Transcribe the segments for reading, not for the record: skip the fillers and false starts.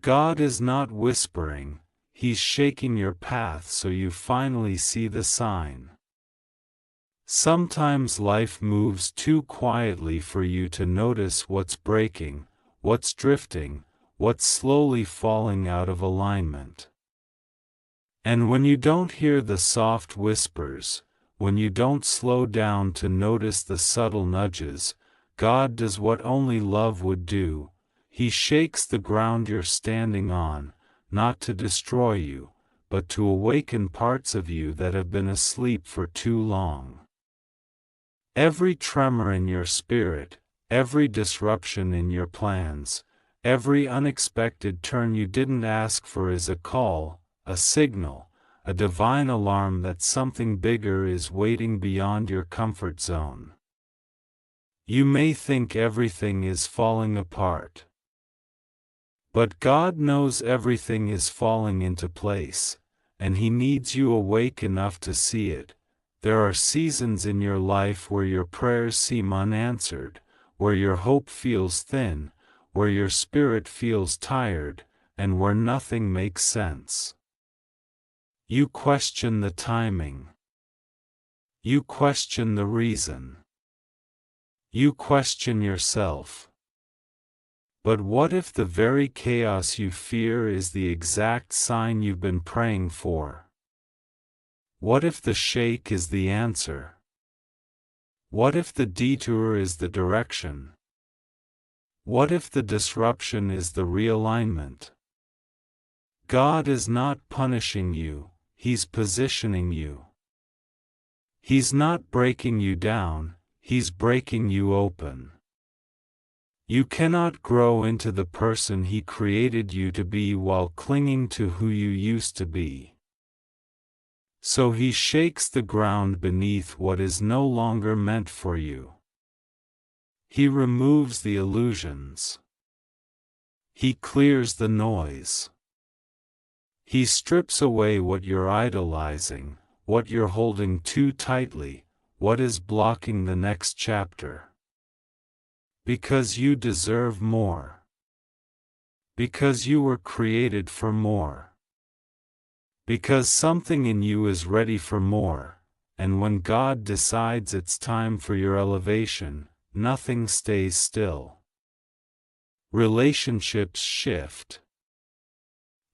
God is not whispering, He's shaking your path so you finally see the sign. Sometimes life moves too quietly for you to notice what's breaking, what's drifting, what's slowly falling out of alignment. And when you don't hear the soft whispers, when you don't slow down to notice the subtle nudges, God does what only love would do. He shakes the ground you're standing on, not to destroy you, but to awaken parts of you that have been asleep for too long. Every tremor in your spirit, every disruption in your plans, every unexpected turn you didn't ask for is a call, a signal, a divine alarm that something bigger is waiting beyond your comfort zone. You may think everything is falling apart, but God knows everything is falling into place, and He needs you awake enough to see it. There are seasons in your life where your prayers seem unanswered, where your hope feels thin, where your spirit feels tired, and where nothing makes sense. You question the timing. You question the reason. You question yourself. But what if the very chaos you fear is the exact sign you've been praying for? What if the shake is the answer? What if the detour is the direction? What if the disruption is the realignment? God is not punishing you, He's positioning you. He's not breaking you down, He's breaking you open. You cannot grow into the person He created you to be while clinging to who you used to be. So He shakes the ground beneath what is no longer meant for you. He removes the illusions. He clears the noise. He strips away what you're idolizing, what you're holding too tightly, what is blocking the next chapter. Because you deserve more. Because you were created for more. Because something in you is ready for more, and when God decides it's time for your elevation, nothing stays still. Relationships shift.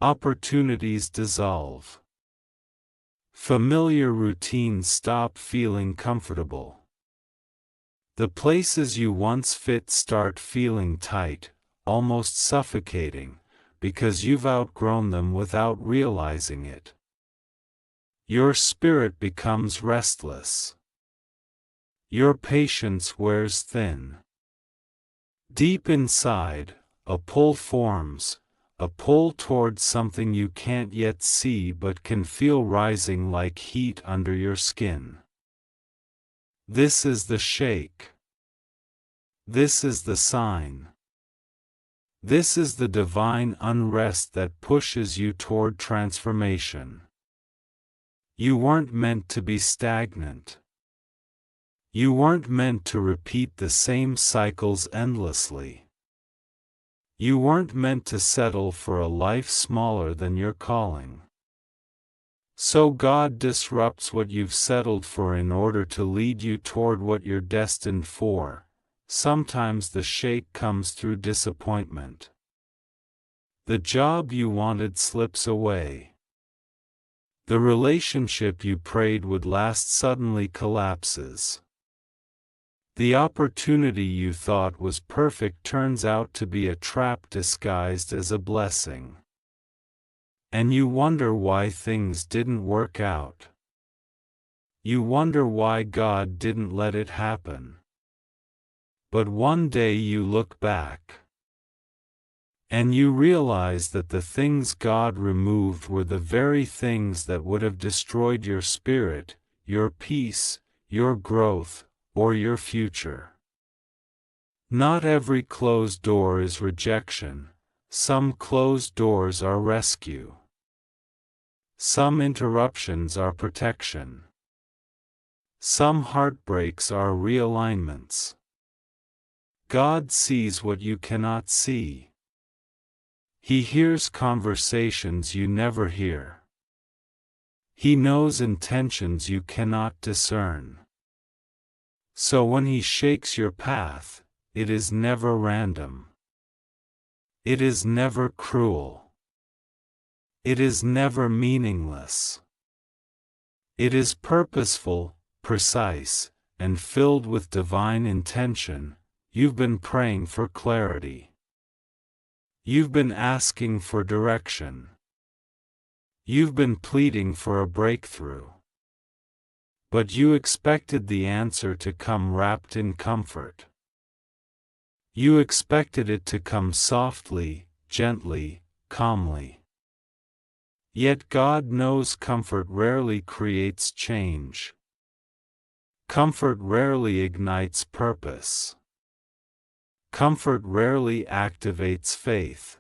Opportunities dissolve. Familiar routines stop feeling comfortable. The places you once fit start feeling tight, almost suffocating, because you've outgrown them without realizing it. Your spirit becomes restless. Your patience wears thin. Deep inside, a pull forms, a pull towards something you can't yet see but can feel rising like heat under your skin. This is the shake. This is the sign. This is the divine unrest that pushes you toward transformation. You weren't meant to be stagnant. You weren't meant to repeat the same cycles endlessly. You weren't meant to settle for a life smaller than your calling. So God disrupts what you've settled for in order to lead you toward what you're destined for. Sometimes the shake comes through disappointment. The job you wanted slips away. The relationship you prayed would last suddenly collapses. The opportunity you thought was perfect turns out to be a trap disguised as a blessing. And you wonder why things didn't work out. You wonder why God didn't let it happen. But one day you look back, and you realize that the things God removed were the very things that would have destroyed your spirit, your peace, your growth, or your future. Not every closed door is rejection. Some closed doors are rescue. Some interruptions are protection. Some heartbreaks are realignments. God sees what you cannot see. He hears conversations you never hear. He knows intentions you cannot discern. So when He shakes your path, it is never random. It is never cruel. It is never meaningless. It is purposeful, precise, and filled with divine intention. You've been praying for clarity. You've been asking for direction. You've been pleading for a breakthrough. But you expected the answer to come wrapped in comfort. You expected it to come softly, gently, calmly. Yet God knows comfort rarely creates change. Comfort rarely ignites purpose. Comfort rarely activates faith.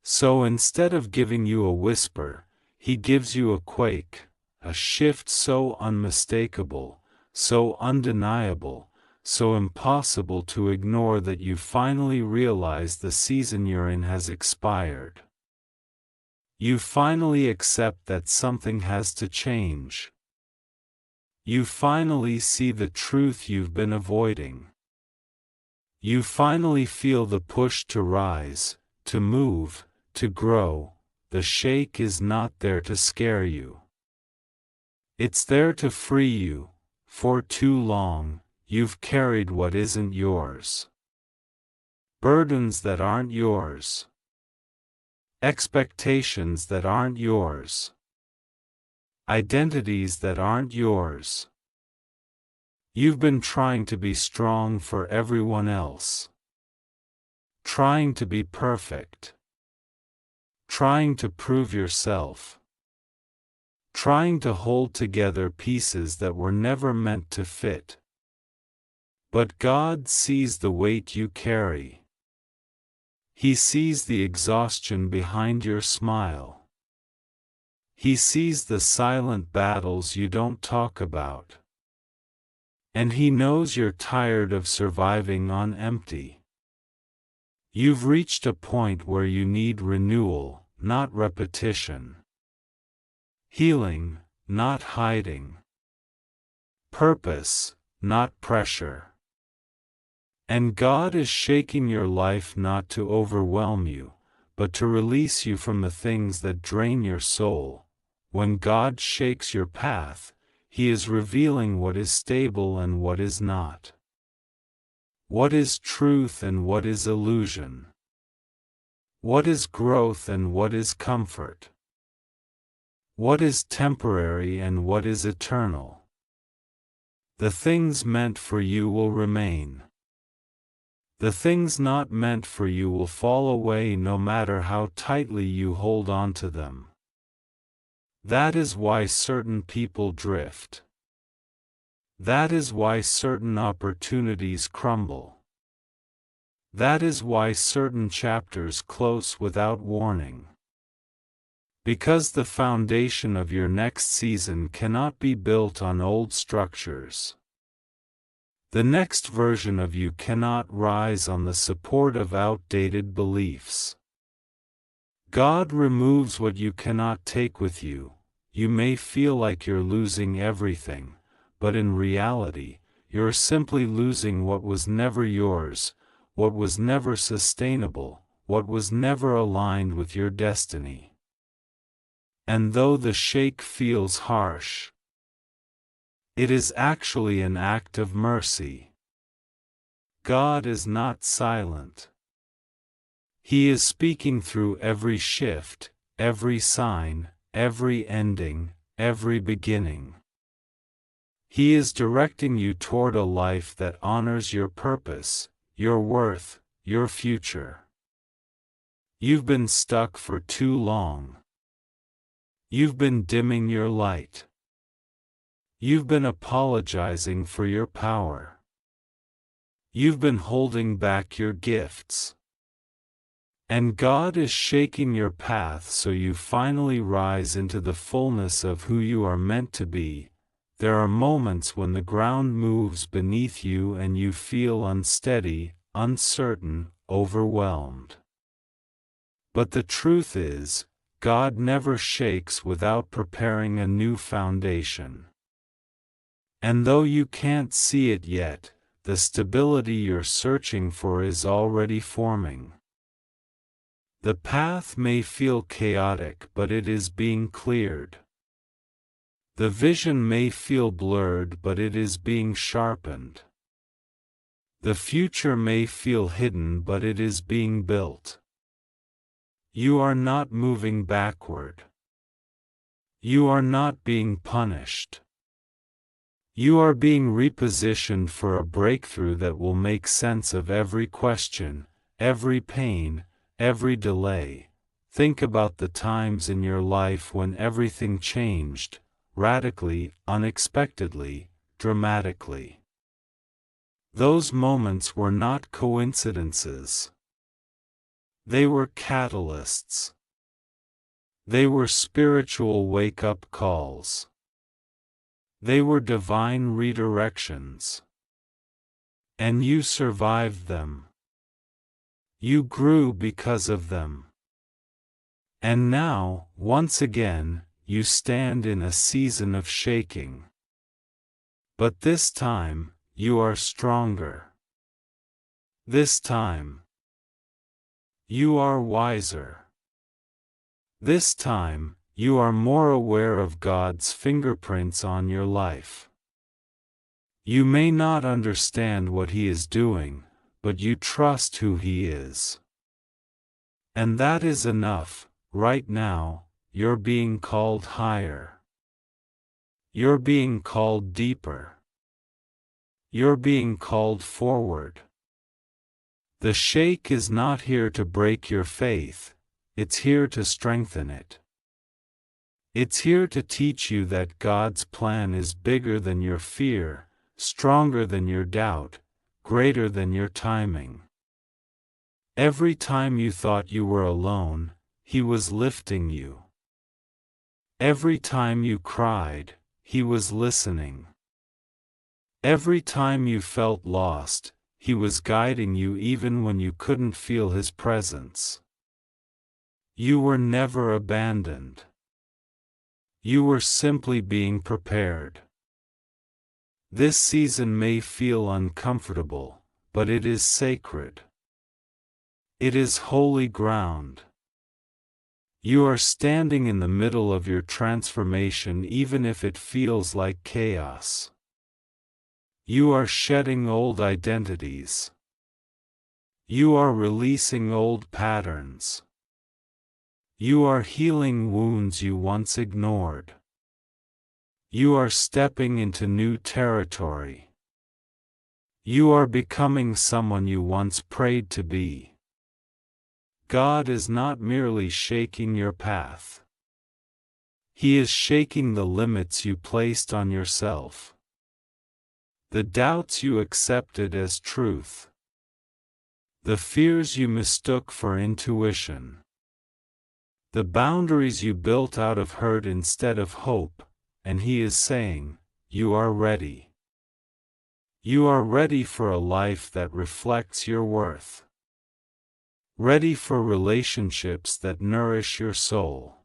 So instead of giving you a whisper, He gives you a quake, a shift so unmistakable, so undeniable, so impossible to ignore that you finally realize the season you're in has expired. You finally accept that something has to change. You finally see the truth you've been avoiding. You finally feel the push to rise, to move, to grow. The shake is not there to scare you. It's there to free you. For too long, you've carried what isn't yours. Burdens that aren't yours. Expectations that aren't yours. Identities that aren't yours. You've been trying to be strong for everyone else. Trying to be perfect. Trying to prove yourself. Trying to hold together pieces that were never meant to fit. But God sees the weight you carry. He sees the exhaustion behind your smile. He sees the silent battles you don't talk about. And He knows you're tired of surviving on empty. You've reached a point where you need renewal, not repetition. Healing, not hiding. Purpose, not pressure. And God is shaking your life not to overwhelm you, but to release you from the things that drain your soul. When God shakes your path, He is revealing what is stable and what is not. What is truth and what is illusion. What is growth and what is comfort. What is temporary and what is eternal. The things meant for you will remain. The things not meant for you will fall away no matter how tightly you hold on to them. That is why certain people drift. That is why certain opportunities crumble. That is why certain chapters close without warning. Because the foundation of your next season cannot be built on old structures. The next version of you cannot rise on the support of outdated beliefs. God removes what you cannot take with you. You may feel like you're losing everything, but in reality, you're simply losing what was never yours, what was never sustainable, what was never aligned with your destiny. And though the shake feels harsh, it is actually an act of mercy. God is not silent. He is speaking through every shift, every sign, every ending, every beginning. He is directing you toward a life that honors your purpose, your worth, your future. You've been stuck for too long. You've been dimming your light. You've been apologizing for your power. You've been holding back your gifts. And God is shaking your path so you finally rise into the fullness of who you are meant to be. There are moments when the ground moves beneath you and you feel unsteady, uncertain, overwhelmed. But the truth is, God never shakes without preparing a new foundation. And though you can't see it yet, the stability you're searching for is already forming. The path may feel chaotic, but it is being cleared. The vision may feel blurred, but it is being sharpened. The future may feel hidden, but it is being built. You are not moving backward. You are not being punished. You are being repositioned for a breakthrough that will make sense of every question, every pain, every delay. Think about the times in your life when everything changed, radically, unexpectedly, dramatically. Those moments were not coincidences. They were catalysts. They were spiritual wake-up calls. They were divine redirections. And you survived them. You grew because of them. And now, once again, you stand in a season of shaking. But this time, you are stronger. This time, you are wiser. This time, you are more aware of God's fingerprints on your life. You may not understand what He is doing, but you trust who He is. And that is enough. Right now, you're being called higher. You're being called deeper. You're being called forward. The shake is not here to break your faith, it's here to strengthen it. It's here to teach you that God's plan is bigger than your fear, stronger than your doubt, greater than your timing. Every time you thought you were alone, He was lifting you. Every time you cried, He was listening. Every time you felt lost, He was guiding you even when you couldn't feel His presence. You were never abandoned. You were simply being prepared. This season may feel uncomfortable, but it is sacred. It is holy ground. You are standing in the middle of your transformation even if it feels like chaos. You are shedding old identities. You are releasing old patterns. You are healing wounds you once ignored. You are stepping into new territory. You are becoming someone you once prayed to be. God is not merely shaking your path. He is shaking the limits you placed on yourself. The doubts you accepted as truth. The fears you mistook for intuition. The boundaries you built out of hurt instead of hope, and He is saying, you are ready. You are ready for a life that reflects your worth. Ready for relationships that nourish your soul.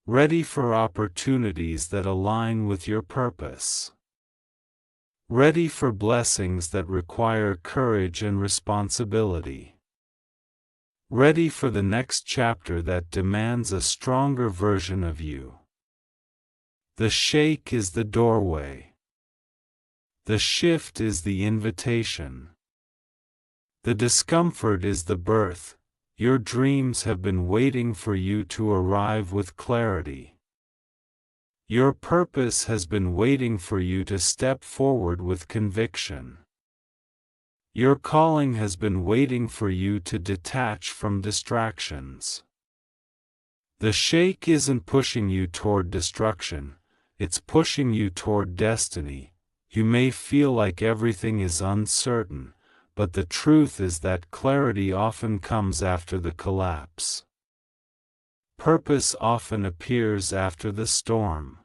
Ready for opportunities that align with your purpose. Ready for blessings that require courage and responsibility. Ready for the next chapter that demands a stronger version of you. The shake is the doorway. The shift is the invitation. The discomfort is the birth. Your dreams have been waiting for you to arrive with clarity. Your purpose has been waiting for you to step forward with conviction. Your calling has been waiting for you to detach from distractions. The shake isn't pushing you toward destruction, it's pushing you toward destiny. You may feel like everything is uncertain, but the truth is that clarity often comes after the collapse. Purpose often appears after the storm.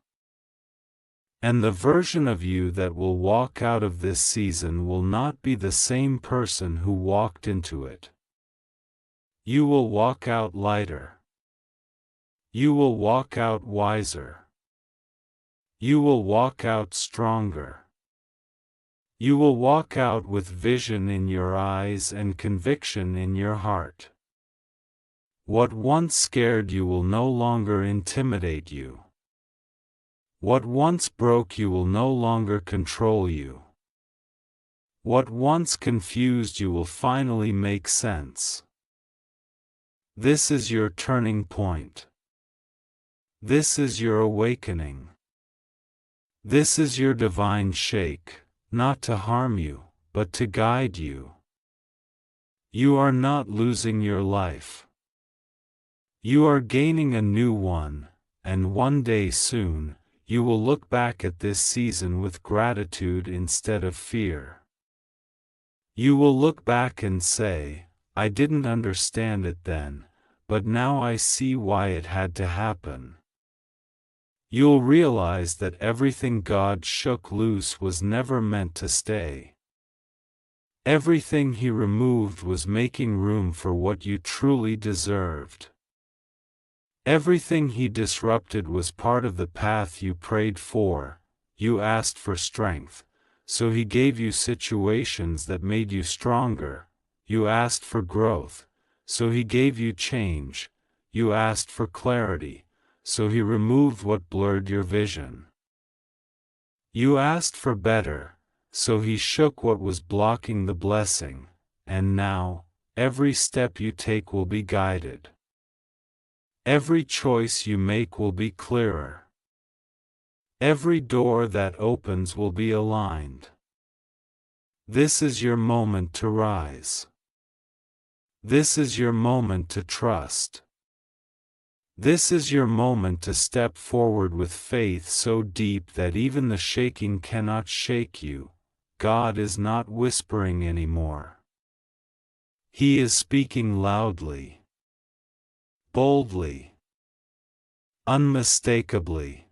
And the version of you that will walk out of this season will not be the same person who walked into it. You will walk out lighter. You will walk out wiser. You will walk out stronger. You will walk out with vision in your eyes and conviction in your heart. What once scared you will no longer intimidate you. What once broke you will no longer control you. What once confused you will finally make sense. This is your turning point. This is your awakening. This is your divine shake, not to harm you, but to guide you. You are not losing your life. You are gaining a new one, and one day soon, you will look back at this season with gratitude instead of fear. You will look back and say, I didn't understand it then, but now I see why it had to happen. You'll realize that everything God shook loose was never meant to stay. Everything He removed was making room for what you truly deserved. Everything He disrupted was part of the path you prayed for. You asked for strength, so He gave you situations that made you stronger. You asked for growth, so He gave you change. You asked for clarity, so He removed what blurred your vision. You asked for better, so He shook what was blocking the blessing, and now, every step you take will be guided. Every choice you make will be clearer. Every door that opens will be aligned. This is your moment to rise. This is your moment to trust. This is your moment to step forward with faith so deep that even the shaking cannot shake you. God is not whispering anymore. He is speaking loudly, boldly, unmistakably.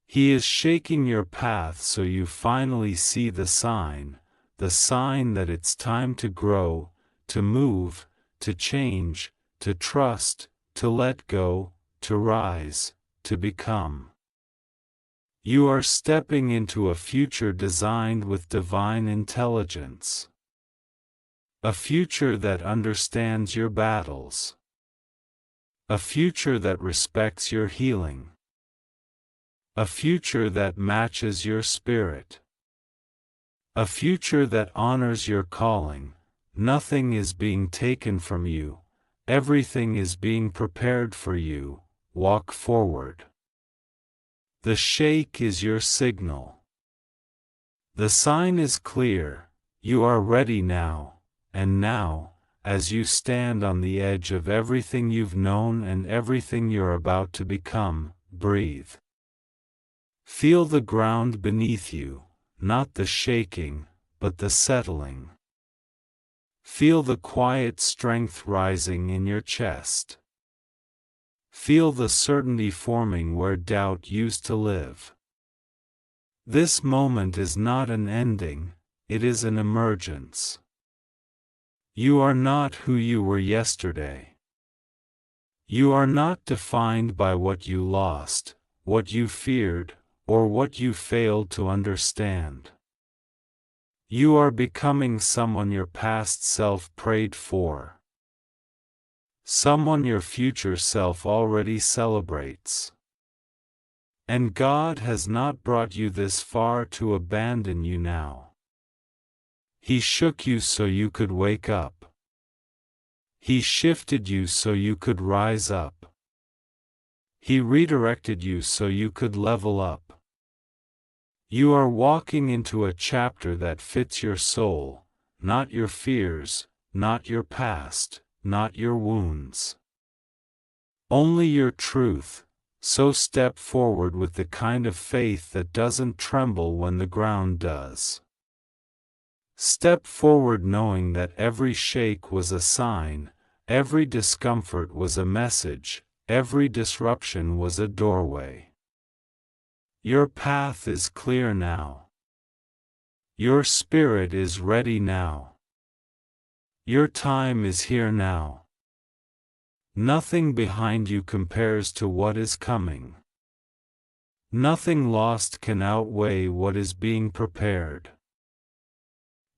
He is shaking your path so you finally see the sign that it's time to grow, to move, to change, to trust, to let go, to rise, to become. You are stepping into a future designed with divine intelligence. A future that understands your battles. A future that respects your healing. A future that matches your spirit. A future that honors your calling. Nothing is being taken from you. Everything is being prepared for you. Walk forward. The shake is your signal. The sign is clear. You are ready now, and now, as you stand on the edge of everything you've known and everything you're about to become, breathe. Feel the ground beneath you, not the shaking, but the settling. Feel the quiet strength rising in your chest. Feel the certainty forming where doubt used to live. This moment is not an ending, it is an emergence. You are not who you were yesterday. You are not defined by what you lost, what you feared, or what you failed to understand. You are becoming someone your past self prayed for. Someone your future self already celebrates. And God has not brought you this far to abandon you now. He shook you so you could wake up. He shifted you so you could rise up. He redirected you so you could level up. You are walking into a chapter that fits your soul, not your fears, not your past, not your wounds. Only your truth, so step forward with the kind of faith that doesn't tremble when the ground does. Step forward knowing that every shake was a sign, every discomfort was a message, every disruption was a doorway. Your path is clear now. Your spirit is ready now. Your time is here now. Nothing behind you compares to what is coming. Nothing lost can outweigh what is being prepared.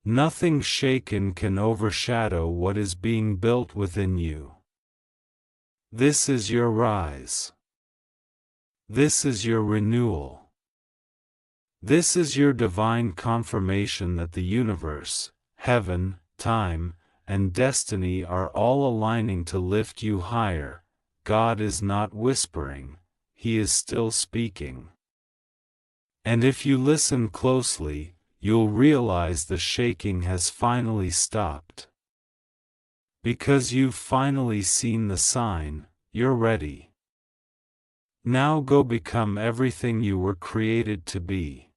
Nothing shaken can overshadow what is being built within you. This is your rise. This is your renewal. This is your divine confirmation that the universe, heaven, time, and destiny are all aligning to lift you higher. God is not whispering, He is still speaking. And if you listen closely, you'll realize the shaking has finally stopped. Because you've finally seen the sign, you're ready. Now go become everything you were created to be.